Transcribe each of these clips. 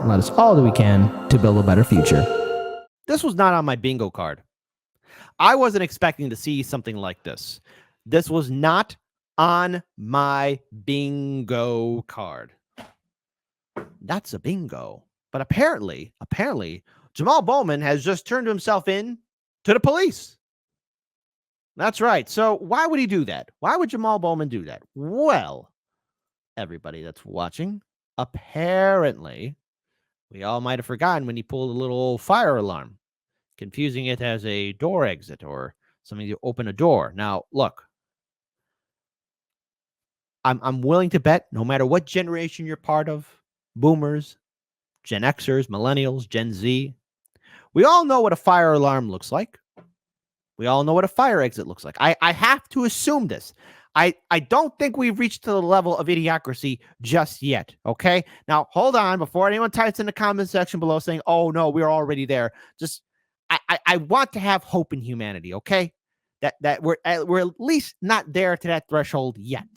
and let us all do we can to build a better future. This was not on my bingo card. I wasn't expecting to see something like this. This was not on my bingo card. That's a bingo. But apparently, Jamaal Bowman has just turned himself in to the police. That's right. So why would he do that? Why would Jamaal Bowman do that? Well, everybody that's watching, apparently, we all might have forgotten when he pulled a little fire alarm, confusing it as a door exit or something to open a door. Now, look, I'm willing to bet no matter what generation you're part of, boomers, Gen Xers, millennials, Gen Z, we all know what a fire alarm looks like. We all know what a fire exit looks like. I have to assume this. I don't think we've reached to the level of idiocracy just yet. Okay. Now, hold on before anyone types in the comment section below saying, oh, no, we're already there. Just I want to have hope in humanity. Okay. That we're at least not there to that threshold yet.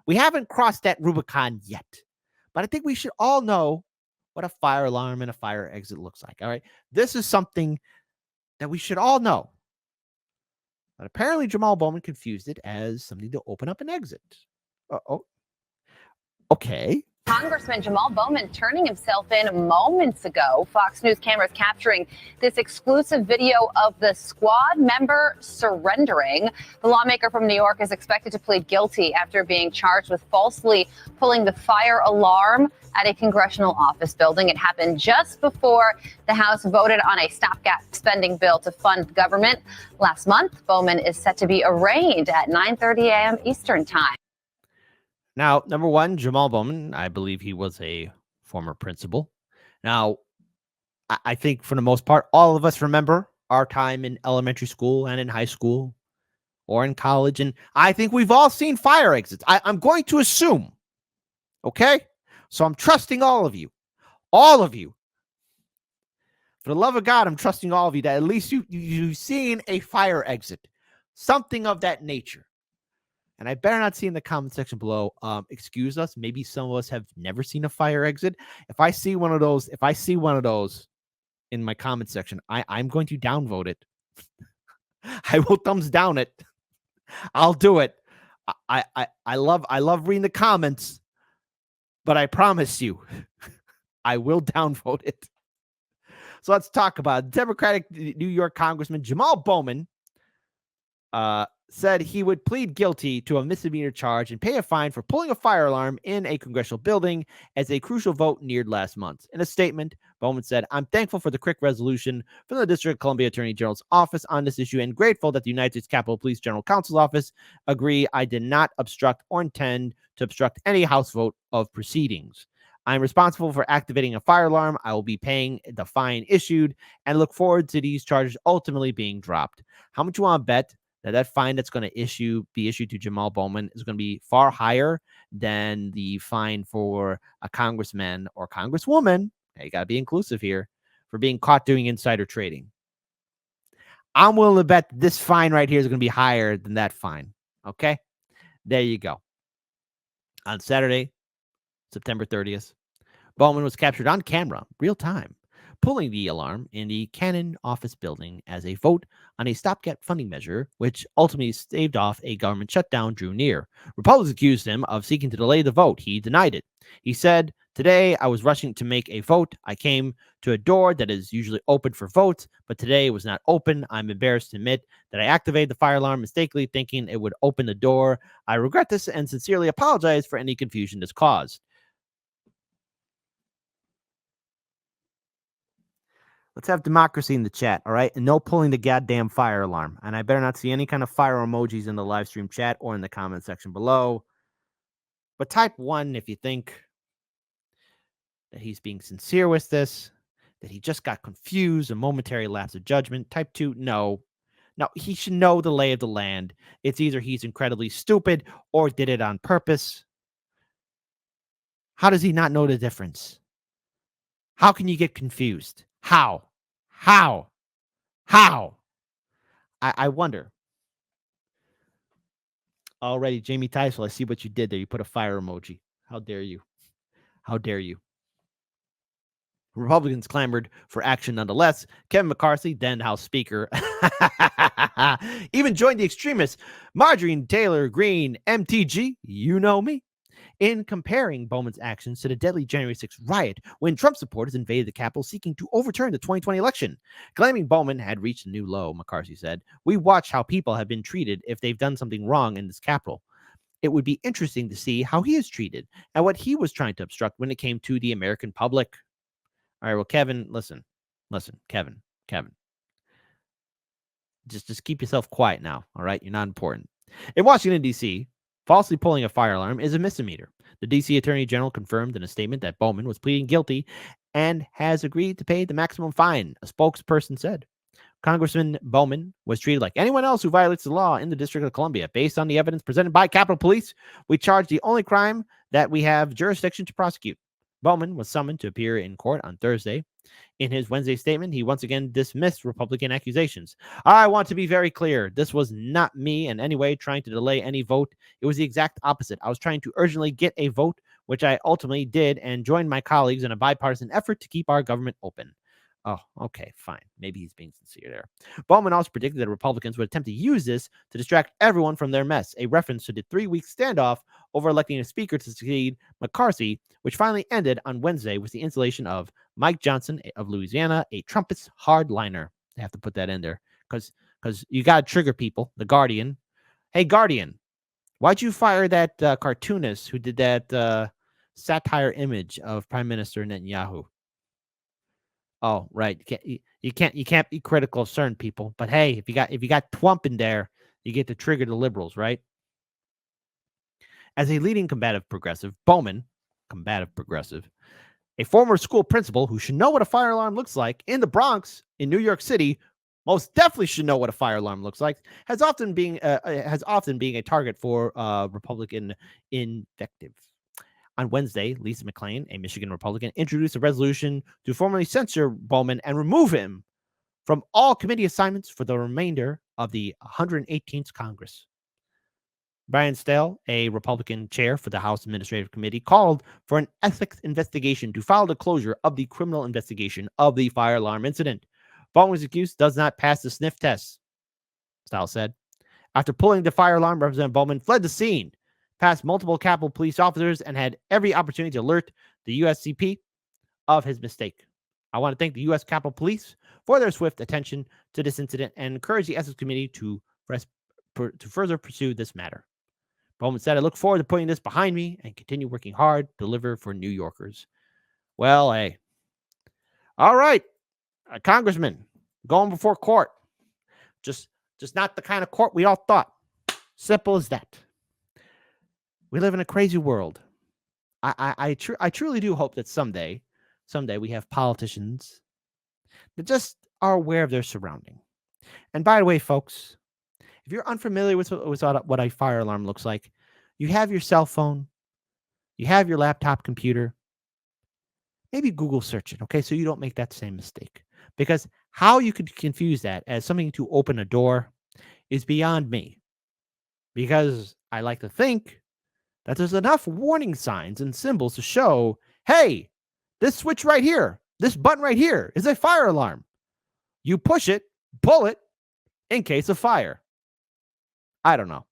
We haven't crossed that Rubicon yet. But I think we should all know what a fire alarm and a fire exit looks like. All right. This is something that we should all know. But apparently Jamaal Bowman confused it as something to open up an exit. Oh, okay. Congressman Jamaal Bowman turning himself in moments ago. Fox News cameras capturing this exclusive video of the squad member surrendering. The lawmaker from New York is expected to plead guilty after being charged with falsely pulling the fire alarm at a congressional office building. It happened just before the House voted on a stopgap spending bill to fund government. Last month, Bowman is set to be arraigned at 9:30 a.m. Eastern time. Now, number one, Jamaal Bowman, I believe he was a former principal. Now, I think for the most part, all of us remember our time in elementary school and in high school or in college. And I think we've all seen fire exits. I'm going to assume. Okay? So I'm trusting all of you. All of you. For the love of God, I'm trusting all of you that at least you've seen a fire exit. Something of that nature. And I better not see in the comment section below, excuse us, maybe some of us have never seen a fire exit. If I see one of those in my comment section, I'm going to downvote it. I will thumbs down it. I'll do it. I love reading the comments, but I promise you, I will downvote it. So let's talk about it. Democratic New York Congressman Jamaal Bowman said he would plead guilty to a misdemeanor charge and pay a fine for pulling a fire alarm in a congressional building as a crucial vote neared last month. In a statement, Bowman said, I'm thankful for the quick resolution from the District of Columbia Attorney General's office on this issue and grateful that the United States Capitol Police General Counsel's office agree I did not obstruct or intend to obstruct any House vote of proceedings. I'm responsible for activating a fire alarm. I will be paying the fine issued and look forward to these charges ultimately being dropped. How much you want to bet that fine that's going to be issued to Jamaal Bowman is going to be far higher than the fine for a congressman or congresswoman? You got to be inclusive here, for being caught doing insider trading. I'm willing to bet this fine right here is going to be higher than that fine. Okay, there you go. On Saturday, September 30th, Bowman was captured on camera, real time, pulling the alarm in the Cannon office building as a vote on a stopgap funding measure, which ultimately staved off a government shutdown, drew near. Republicans accused him of seeking to delay the vote. He denied it. He said, today, I was rushing to make a vote. I came to a door that is usually open for votes, but today it was not open. I'm embarrassed to admit that I activated the fire alarm mistakenly, thinking it would open the door. I regret this and sincerely apologize for any confusion this caused. Let's have democracy in the chat, all right? And no pulling the goddamn fire alarm. And I better not see any kind of fire emojis in the live stream chat or in the comment section below. But type 1 if you think that he's being sincere with this, that he just got confused, a momentary lapse of judgment. Type 2, no. No, he should know the lay of the land. It's either he's incredibly stupid or did it on purpose. How does he not know the difference? How can you get confused? How? I wonder. Already, Jamie Teisel, I see what you did there. You put a fire emoji. How dare you? How dare you? Republicans clamored for action nonetheless. Kevin McCarthy, then House Speaker, even joined the extremists Marjorie Taylor Greene, MTG, you know me, in comparing Bowman's actions to the deadly January 6th riot when Trump supporters invaded the Capitol seeking to overturn the 2020 election. Claiming Bowman had reached a new low, McCarthy said, "We watch how people have been treated if they've done something wrong in this Capitol. It would be interesting to see how he is treated and what he was trying to obstruct when it came to the American public." All right, well, Kevin, listen, Kevin, just keep yourself quiet now. All right, you're not important. In Washington, D.C., falsely pulling a fire alarm is a misdemeanor. The D.C. Attorney General confirmed in a statement that Bowman was pleading guilty and has agreed to pay the maximum fine, a spokesperson said. Congressman Bowman was treated like anyone else who violates the law in the District of Columbia. Based on the evidence presented by Capitol Police, we charge the only crime that we have jurisdiction to prosecute. Bowman was summoned to appear in court on Thursday. In his Wednesday statement, he once again dismissed Republican accusations. "I want to be very clear. This was not me in any way trying to delay any vote. It was the exact opposite. I was trying to urgently get a vote, which I ultimately did, and joined my colleagues in a bipartisan effort to keep our government open." Oh, okay, fine. Maybe he's being sincere there. Bowman also predicted that Republicans would attempt to use this to distract everyone from their mess, a reference to the 3-week standoff over electing a speaker to succeed McCarthy, which finally ended on Wednesday with the installation of Mike Johnson of Louisiana, a Trumpist hardliner. They have to put that in there because you got to trigger people. The Guardian. Hey, Guardian, why'd you fire that cartoonist who did that satire image of Prime Minister Netanyahu? Oh, right. You can't be critical of certain people. But hey, if you got Trump in there, you get to trigger the liberals, right? As a leading combative progressive, Bowman, combative progressive, a former school principal who should know what a fire alarm looks like in the Bronx in New York City, most definitely should know what a fire alarm looks like, has often been a target for Republican invective. On Wednesday, Lisa McClain, a Michigan Republican, introduced a resolution to formally censure Bowman and remove him from all committee assignments for the remainder of the 118th Congress. Brian Stahel, a Republican chair for the House Administrative Committee, called for an ethics investigation to follow the closure of the criminal investigation of the fire alarm incident. Bowman's excuse does not pass the sniff test, Stahel said. After pulling the fire alarm, Representative Bowman fled the scene, past multiple Capitol police officers, and had every opportunity to alert the USCP of his mistake. I want to thank the U.S. Capitol Police for their swift attention to this incident and encourage the Ethics Committee to further pursue this matter. Bowman said, "I look forward to putting this behind me and continue working hard to deliver for New Yorkers." Well, hey. All right. Congressman, going before court. Just not the kind of court we all thought. Simple as that. We live in a crazy world. I truly do hope that someday we have politicians that just are aware of their surrounding. And by the way, folks, if you're unfamiliar with what a fire alarm looks like, you have your cell phone, you have your laptop computer, maybe Google search it, okay, so you don't make that same mistake. Because how you could confuse that as something to open a door is beyond me. Because I like to think that there's enough warning signs and symbols to show, hey, this switch right here, this button right here is a fire alarm. You push it, pull it in case of fire. I don't know.